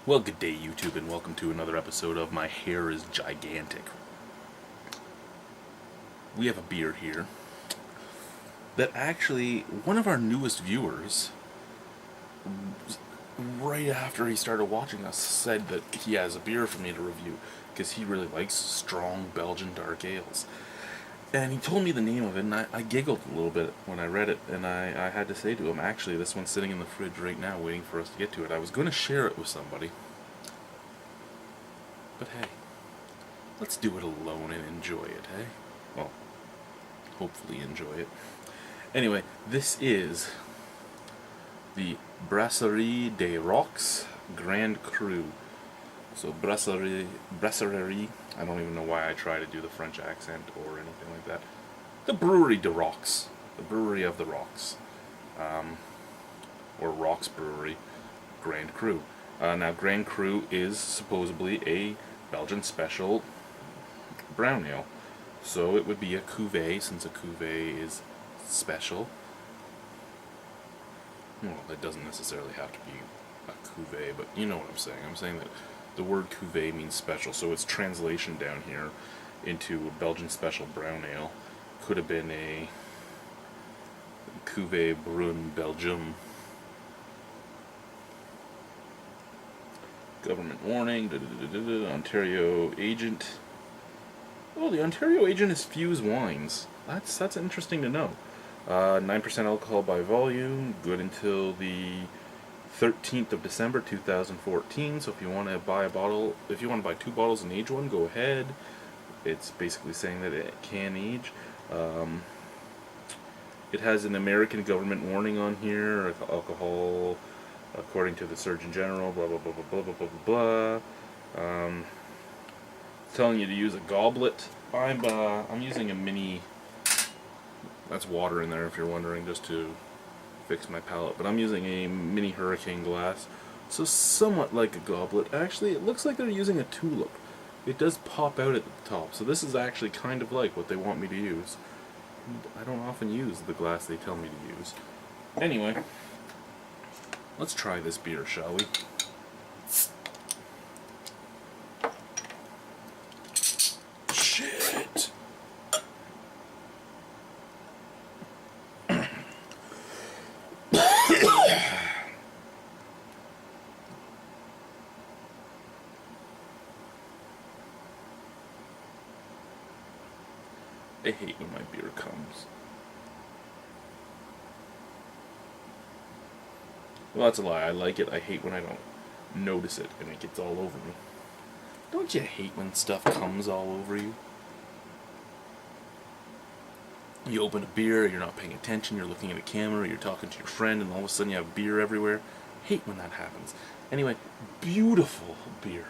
Well, good day, YouTube, and welcome to another episode of My Hair is Gigantic. We have a beer here that actually one of our newest viewers, right after he started watching us, said that he has a beer for me to review because he really likes strong Belgian dark ales. And he told me the name of it, and I giggled a little bit when I read it, and I had to say to him, actually, this one's sitting in the fridge right now waiting for us to get to it. I was going to share it with somebody. But hey, let's do it alone and enjoy it, hey? Well, hopefully enjoy it. Anyway, this is the Brasserie des Rocs Grand Cru. So Brasserie, I don't even know why I try to do the French accent or anything like that. The Brewery de Rocs, the Brewery of the Rocs, or Rocs Brewery, Grand Cru. Now, Grand Cru is supposedly a Belgian special brown ale. So it would be a cuvée, since a cuvée is special. Well, it doesn't necessarily have to be a cuvée, but you know what I'm saying. I'm saying that the word cuvée means special, so its translation down here into a Belgian special brown ale could have been a cuvée brune Belgium. Government warning, Ontario agent. Oh, the Ontario agent is Fuse Wines. That's interesting to know. 9% alcohol by volume, good until the 13th of December 2014. So if you want to buy two bottles and age one, go ahead. It's basically saying that it can age. It has an American government warning on here, alcohol according to the Surgeon General, blah blah blah blah blah blah blah blah. Telling you to use a goblet. I'm using a mini. That's water in there if you're wondering, just to fix my palate. But I'm using a mini hurricane glass, so somewhat like a goblet. Actually, it looks like they're using a tulip. It does pop out at the top, so this is actually kind of like what they want me to use. I don't often use the glass they tell me to use. Anyway, let's try this beer, shall we? Shit! I hate when my beer comes. Well, that's a lie. I like it. I hate when I don't notice it and it gets all over me. Don't you hate when stuff comes all over you? You open a beer, you're not paying attention, you're looking at a camera, you're talking to your friend, and all of a sudden you have beer everywhere. Hate when that happens. Anyway, beautiful beer.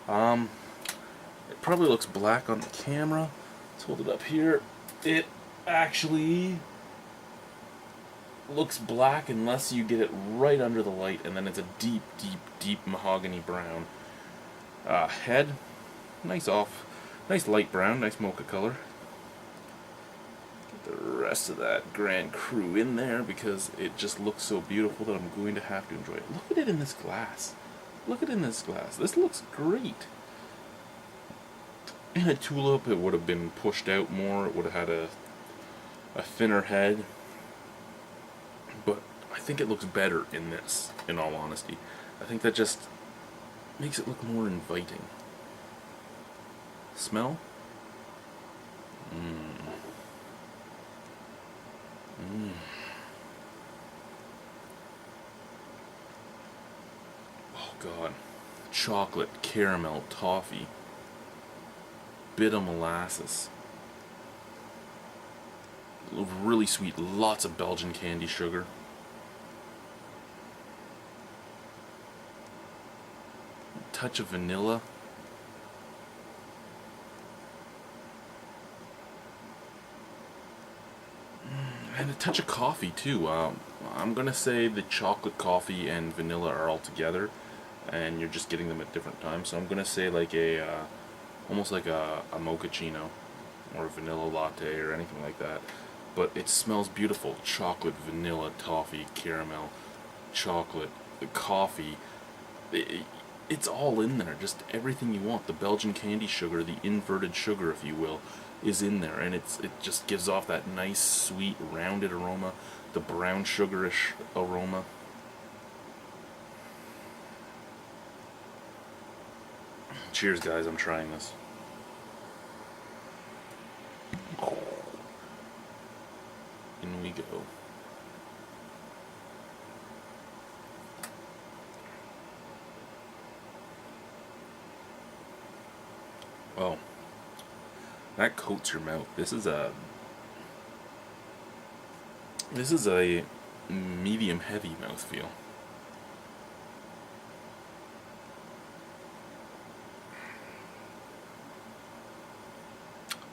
It probably looks black on the camera. Let's hold it up here. It actually looks black unless you get it right under the light, and then it's a deep, deep, deep mahogany brown. Head, nice light brown, nice mocha color. Get the rest of that Grand Cru in there because it just looks so beautiful that I'm going to have to enjoy it. Look at it in this glass. Look at it in this glass. This looks great. In a tulip, it would have been pushed out more. It would have had a thinner head. But I think it looks better in this, in all honesty. I think that just makes it look more inviting. Smell? Oh god. Chocolate, caramel, toffee. Bit of molasses. Really sweet, lots of Belgian candy sugar. Touch of vanilla. And a touch of coffee too. I'm gonna say the chocolate, coffee, and vanilla are all together, and you're just getting them at different times. So I'm gonna say like almost like a mochaccino, or a vanilla latte, or anything like that. But it smells beautiful. Chocolate, vanilla, toffee, caramel, chocolate, coffee. it's all in there. Just everything you want. The Belgian candy sugar, the inverted sugar, if you will, is in there, and it just gives off that nice, sweet, rounded aroma, the brown sugarish aroma. Cheers, guys. I'm trying this. In we go. Oh, that coats your mouth. This is a medium heavy mouthfeel.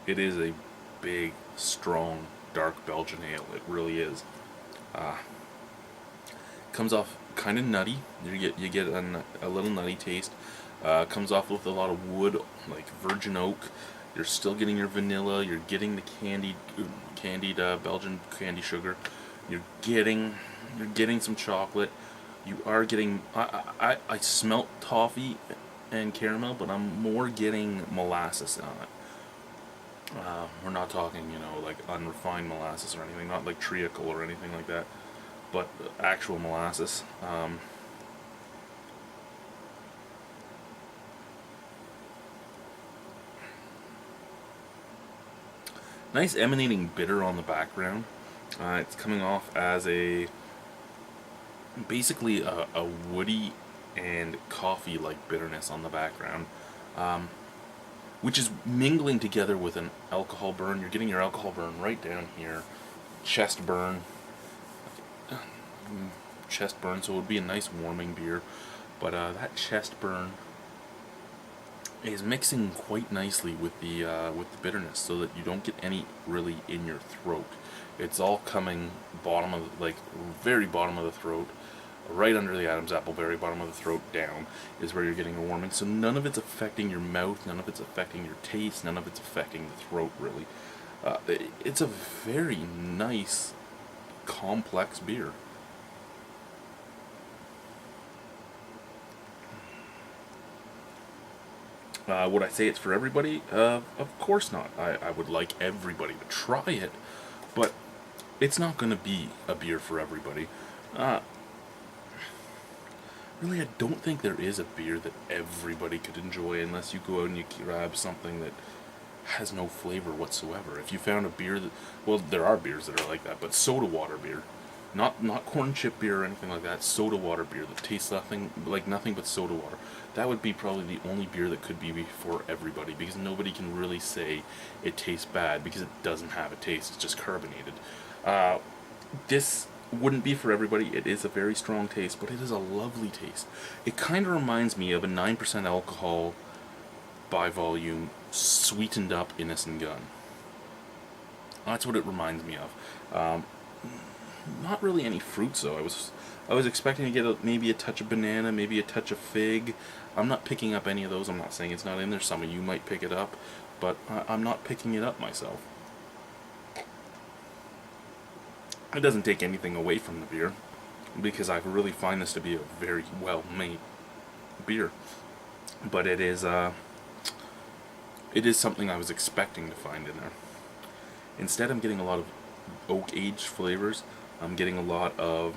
It is a big, strong, dark Belgian ale. It really is. Comes off kind of nutty. You get a little nutty taste. Comes off with a lot of wood, like virgin oak. You're still getting your vanilla. You're getting the candied Belgian candy sugar. You're getting some chocolate. You are getting. I smelt toffee and caramel, but I'm more getting molasses on it. We're not talking, like unrefined molasses or anything, not like treacle or anything like that, but actual molasses. Nice emanating bitter on the background. It's coming off as basically a woody and coffee-like bitterness on the background. Which is mingling together with an alcohol burn. You're getting your alcohol burn right down here. Chest burn. So it would be a nice warming beer. But that chest burn is mixing quite nicely with the bitterness, so that you don't get any really in your throat. It's all coming very bottom of the throat, right under the Adam's apple, very bottom of the throat down is where you're getting a warming. So none of it's affecting your mouth, none of it's affecting your taste, none of it's affecting the throat, really. It's a very nice, complex beer. Would I say it's for everybody? Of course not. I would like everybody to try it, but it's not going to be a beer for everybody. Really, I don't think there is a beer that everybody could enjoy unless you go out and you grab something that has no flavor whatsoever. If you found a beer that, well, there are beers that are like that, but soda water beer, not corn chip beer or anything like that, soda water beer that tastes nothing but soda water. That would be probably the only beer that could be for everybody, because nobody can really say it tastes bad because it doesn't have a taste. It's just carbonated. This wouldn't be for everybody. It is a very strong taste, but it is a lovely taste. It kind of reminds me of a 9% alcohol by volume sweetened up Innocent Gun. That's what it reminds me of. Not really any fruits though. I was expecting to get maybe a touch of banana, maybe a touch of fig. I'm not picking up any of those. I'm not saying it's not in there. Some of you might pick it up, but I'm not picking it up myself. It doesn't take anything away from the beer, because I really find this to be a very well-made beer. But it is something I was expecting to find in there. Instead, I'm getting a lot of oak-aged flavors. I'm getting a lot of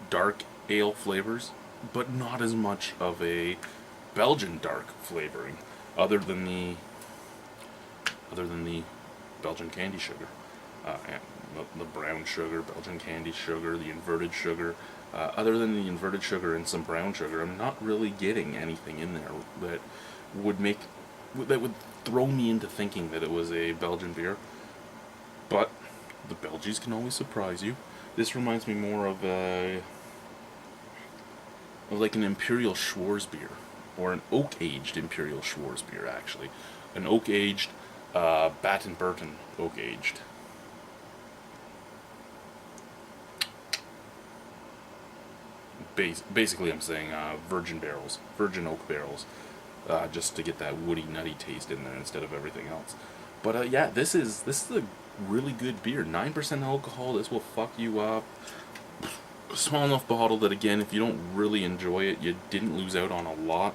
dark ale flavors, but not as much of a Belgian dark flavoring, other than the Belgian candy sugar. And the brown sugar, Belgian candy sugar, the inverted sugar. Other than the inverted sugar and some brown sugar, I'm not really getting anything in there that would throw me into thinking that it was a Belgian beer. But the Belgies can always surprise you. This reminds me more of like an Imperial Schwarzbier, or an oak-aged Imperial Schwarzbier, actually. An oak-aged, Batten Burton oak-aged. Basically, I'm saying virgin oak barrels, just to get that woody, nutty taste in there instead of everything else. But yeah, this is a really good beer. 9% alcohol. This will fuck you up. Small enough bottle that, again, if you don't really enjoy it, you didn't lose out on a lot.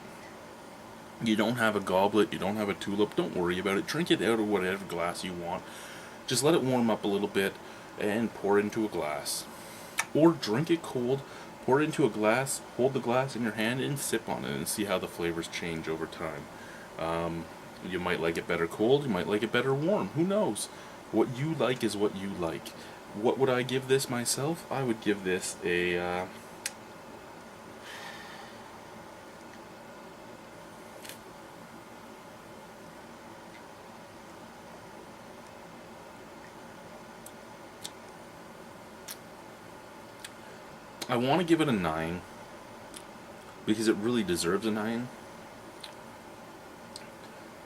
You don't have a goblet, you don't have a tulip, don't worry about it. Drink it out of whatever glass you want. Just let it warm up a little bit and pour it into a glass. Or drink it cold, pour it into a glass, hold the glass in your hand and sip on it and see how the flavors change over time. You might like it better cold, you might like it better warm, who knows? What you like is what you like. What would I give this myself? I would give this a... I want to give it a 9 because it really deserves a 9,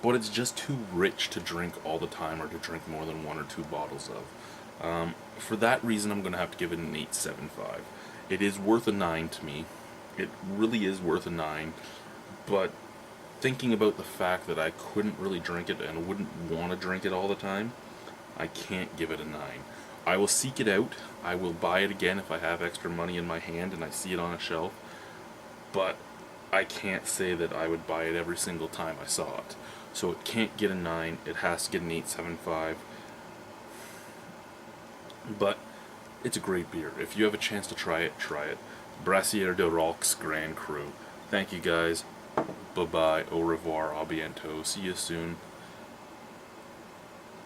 but it's just too rich to drink all the time or to drink more than 1 or 2 bottles of. For that reason, I'm going to have to give it an 8.75. It is worth a 9 to me. It really is worth a 9, but thinking about the fact that I couldn't really drink it and wouldn't want to drink it all the time, I can't give it a 9. I will seek it out. I will buy it again if I have extra money in my hand and I see it on a shelf. But I can't say that I would buy it every single time I saw it. So it can't get a 9. It has to get an 8.75. But it's a great beer. If you have a chance to try it, try it. Brasserie de Rocs Grand Cru. Thank you guys. Bye-bye. Au revoir. A bientôt. See you soon.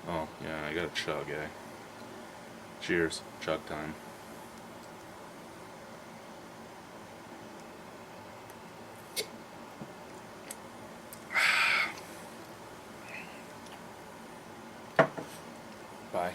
Oh, yeah, I gotta chug, eh? Cheers. Chug time. Bye.